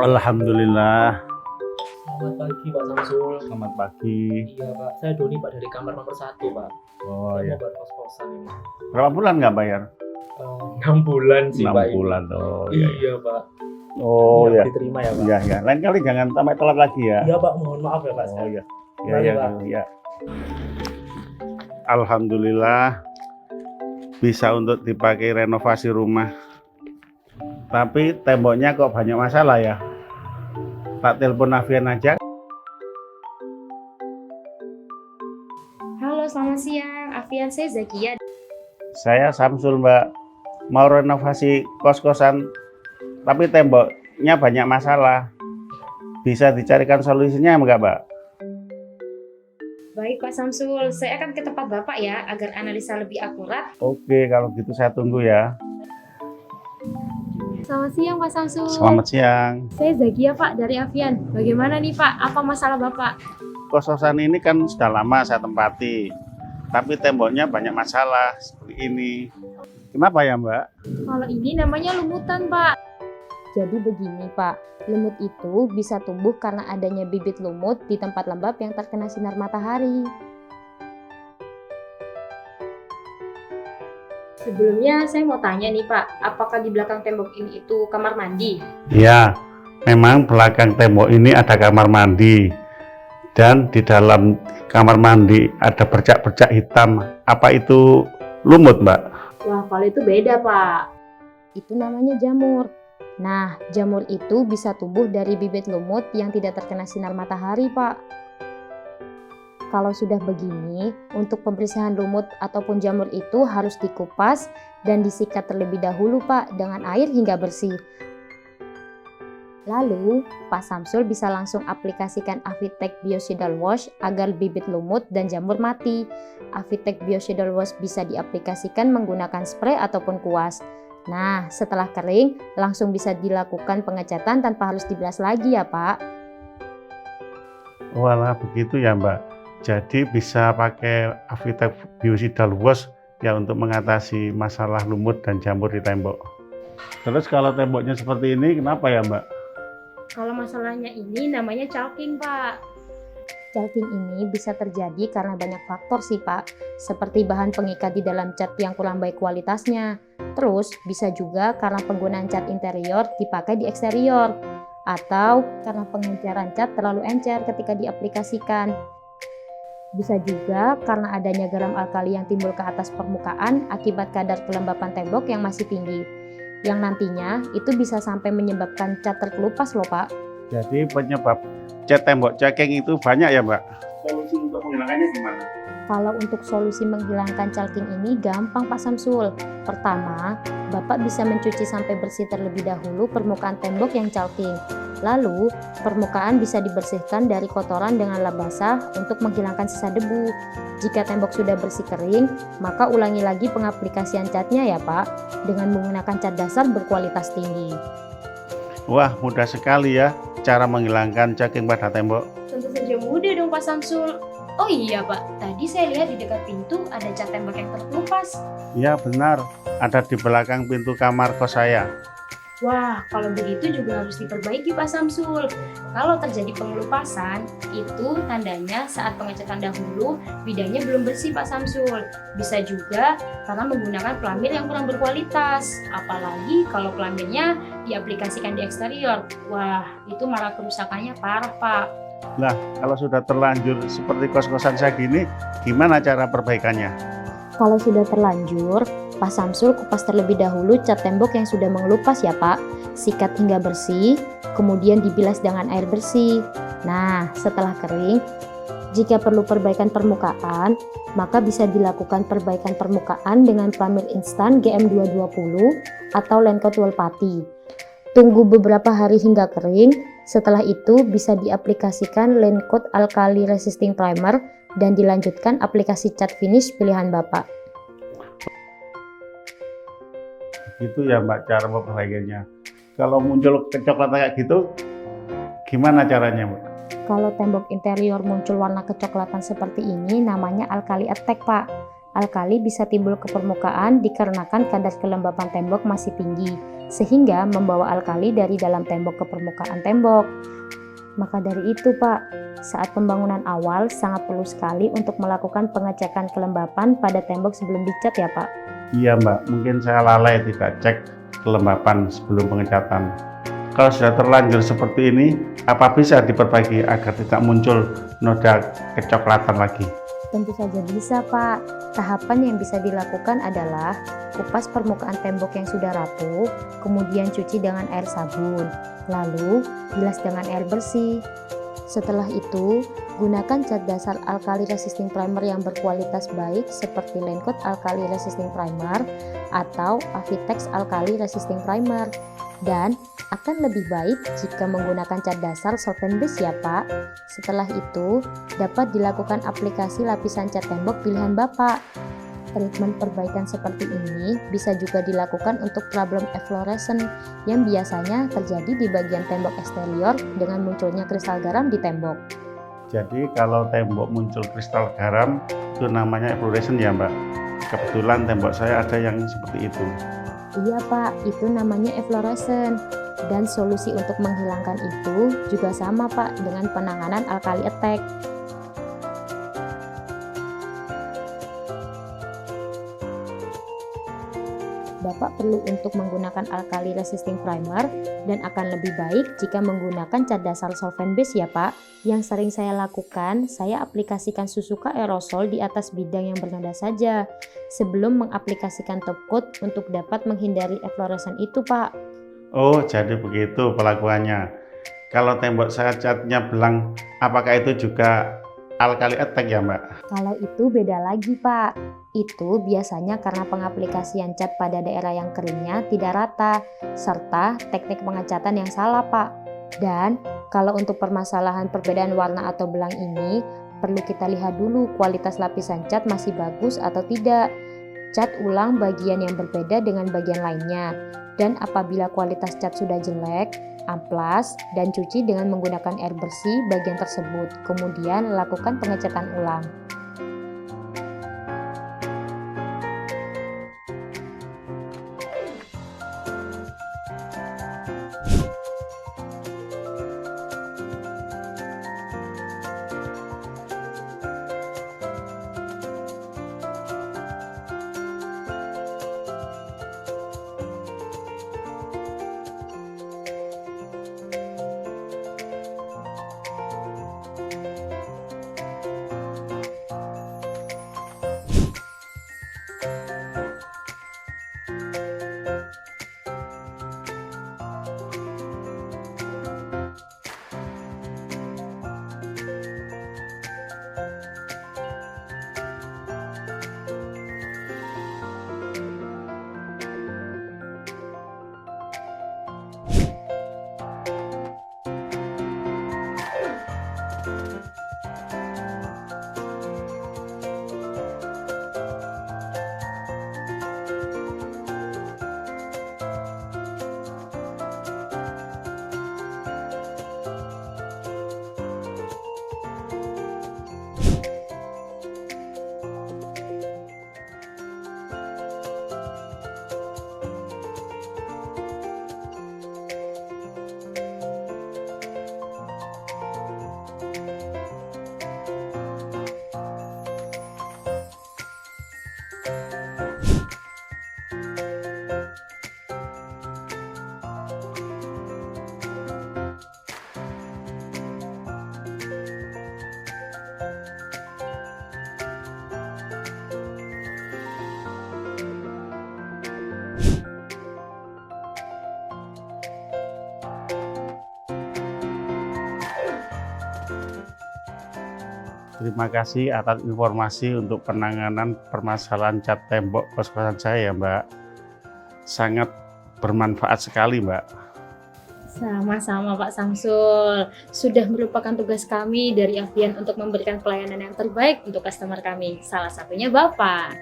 Alhamdulillah. Selamat pagi Pak Samsul. Selamat pagi. Iya Pak, saya Doni Pak dari kamar nomor 1 Pak. Oh Saya ya. mau buat kos-kosan ini. Berapa bulan nggak bayar? 6 bulan sih 6 Pak. bulan. Oh iya. Iya Pak. Oh Iya, ya. Pak, diterima ya Pak. Iya ya. Lain kali jangan sampai telat lagi ya. Iya Pak, mohon maaf ya Pak. Oh iya. Iya Mari, ya. Pak. Ya. Alhamdulillah bisa untuk dipakai renovasi rumah. Tapi temboknya kok banyak masalah ya. Tak telepon Afian aja. Halo, selamat siang. Afian, saya Zakia. Saya Samsul, Mbak. Mau renovasi kos-kosan, tapi temboknya banyak masalah. Bisa dicarikan solusinya enggak, Mbak? Baik, Pak Samsul. Saya akan ke tempat Bapak ya, agar analisa lebih akurat. Oke, kalau gitu saya tunggu ya. Selamat siang, Pak Samsul. Selamat siang. Saya Zakia, Pak, dari Afian. Bagaimana nih, Pak? Apa masalah Bapak? Kos-kosan ini kan sudah lama saya tempati, tapi temboknya banyak masalah seperti ini. Kenapa ya, Mbak? Kalau ini namanya lumutan, Pak. Jadi begini, Pak. Lumut itu bisa tumbuh karena adanya bibit lumut di tempat lembab yang terkena sinar matahari. Sebelumnya saya mau tanya nih Pak, apakah di belakang tembok ini itu kamar mandi? Ya, memang belakang tembok ini ada kamar mandi. Dan di dalam kamar mandi ada bercak-bercak hitam. Apa itu lumut, Mbak? Wah, kalau itu beda Pak. Itu namanya jamur. Nah, jamur itu bisa tumbuh dari bibit lumut yang tidak terkena sinar matahari, Pak. Kalau sudah begini, untuk pembersihan lumut ataupun jamur itu harus dikupas dan disikat terlebih dahulu, Pak, dengan air hingga bersih. Lalu, Pak Samsul bisa langsung aplikasikan Avitek Biocidal Wash agar bibit lumut dan jamur mati. Avitek Biocidal Wash bisa diaplikasikan menggunakan spray ataupun kuas. Nah, setelah kering, langsung bisa dilakukan pengecatan tanpa harus dibilas lagi ya, Pak. Walah, begitu ya, Mbak. Jadi bisa pakai Avitek Biocidal Wash ya untuk mengatasi masalah lumut dan jamur di tembok. Terus kalau temboknya seperti ini, kenapa ya, Mbak? Kalau masalahnya ini namanya caulking, Pak. Caulking ini bisa terjadi karena banyak faktor sih, Pak. Seperti bahan pengikat di dalam cat yang kurang baik kualitasnya. Terus bisa juga karena penggunaan cat interior dipakai di eksterior. Atau karena pengenceran cat terlalu encer ketika diaplikasikan. Bisa juga karena adanya garam alkali yang timbul ke atas permukaan akibat kadar kelembapan tembok yang masih tinggi. Yang nantinya itu bisa sampai menyebabkan cat terkelupas loh, Pak. Jadi penyebab cat tembok caking itu banyak ya, Mbak? Solusi untuk menghilangkannya gimana? Kalau untuk solusi menghilangkan caulking ini gampang Pak Samsul. Pertama, Bapak bisa mencuci sampai bersih terlebih dahulu permukaan tembok yang caulking. Lalu, permukaan bisa dibersihkan dari kotoran dengan lap basah untuk menghilangkan sisa debu. Jika tembok sudah bersih kering, maka ulangi lagi pengaplikasian catnya ya Pak, dengan menggunakan cat dasar berkualitas tinggi. Wah, mudah sekali ya cara menghilangkan caking pada tembok. Tentu saja mudah dong Pak Samsul. Oh iya Pak, tadi saya lihat di dekat pintu ada cat tembok yang terkelupas. Ya benar, ada di belakang pintu kamar kos saya. Wah, kalau begitu juga harus diperbaiki Pak Samsul. Kalau terjadi pengelupasan, itu tandanya saat pengecatan dahulu bidangnya belum bersih Pak Samsul. Bisa juga karena menggunakan pelamir yang kurang berkualitas. Apalagi kalau pelamirnya diaplikasikan di eksterior. Wah, itu malah kerusakannya parah Pak. Nah, kalau sudah terlanjur seperti kos-kosan saya gini, gimana cara perbaikannya? Kalau sudah terlanjur, Pak Samsul kupas terlebih dahulu cat tembok yang sudah mengelupas ya Pak. Sikat hingga bersih, kemudian dibilas dengan air bersih. Nah, setelah kering, jika perlu perbaikan permukaan, maka bisa dilakukan perbaikan permukaan dengan pelamir instan GM220 atau Lencoat Wall Putty. Tunggu beberapa hari hingga kering, setelah itu bisa diaplikasikan Lencoat Alkali Resisting Primer dan dilanjutkan aplikasi cat finish pilihan Bapak. Gitu ya Mbak cara memperbaikinya. Kalau muncul kecoklatan kayak gitu, gimana caranya Mbak? Kalau tembok interior muncul warna kecoklatan seperti ini namanya alkali attack Pak. Alkali bisa timbul ke permukaan dikarenakan kadar kelembapan tembok masih tinggi, sehingga membawa alkali dari dalam tembok ke permukaan tembok. Maka dari itu Pak, saat pembangunan awal sangat perlu sekali untuk melakukan pengecekan kelembapan pada tembok sebelum dicat ya Pak. Iya Mbak, mungkin saya lalai tidak cek kelembapan sebelum pengecatan. Kalau sudah terlanjur seperti ini, apa bisa diperbaiki agar tidak muncul noda kecoklatan lagi? Tentu saja bisa Pak. Tahapan yang bisa dilakukan adalah kupas permukaan tembok yang sudah rapuh, kemudian cuci dengan air sabun, lalu bilas dengan air bersih. Setelah itu, gunakan cat dasar alkali resisting primer yang berkualitas baik seperti Lancôte Alkali Resisting Primer atau Avitex Alkali Resisting Primer. Dan akan lebih baik jika menggunakan cat dasar solvent base ya Pak. Setelah itu, dapat dilakukan aplikasi lapisan cat tembok pilihan Bapak. Treatment perbaikan seperti ini bisa juga dilakukan untuk problem efflorescence yang biasanya terjadi di bagian tembok eksterior dengan munculnya kristal garam di tembok. Jadi kalau tembok muncul kristal garam, itu namanya efflorescence ya Mbak? Kebetulan tembok saya ada yang seperti itu. Iya Pak, itu namanya efflorescence. Dan solusi untuk menghilangkan itu juga sama Pak dengan penanganan alkali attack. Bapak perlu untuk menggunakan alkali resisting primer dan akan lebih baik jika menggunakan cat dasar solvent base ya Pak. Yang sering saya lakukan, saya aplikasikan susuka aerosol di atas bidang yang bernoda saja sebelum mengaplikasikan top coat untuk dapat menghindari efflorescence itu Pak. Oh, jadi begitu pelakuannya. Kalau tembok saya catnya belang, apakah itu juga alkali attack ya Mbak? Kalau itu beda lagi Pak. Itu biasanya karena pengaplikasian cat pada daerah yang keringnya tidak rata, serta teknik pengecatan yang salah Pak. Dan kalau untuk permasalahan perbedaan warna atau belang ini, perlu kita lihat dulu kualitas lapisan cat masih bagus atau tidak. Cat ulang bagian yang berbeda dengan bagian lainnya. Dan apabila kualitas cat sudah jelek, amplas dan cuci dengan menggunakan air bersih bagian tersebut. Kemudian lakukan pengecatan ulang. Terima kasih atas informasi untuk penanganan permasalahan cat tembok kos-kosan saya ya Mbak. Sangat bermanfaat sekali Mbak. Sama-sama Pak Samsul. Sudah merupakan tugas kami dari Avian untuk memberikan pelayanan yang terbaik untuk customer kami. Salah satunya Bapak.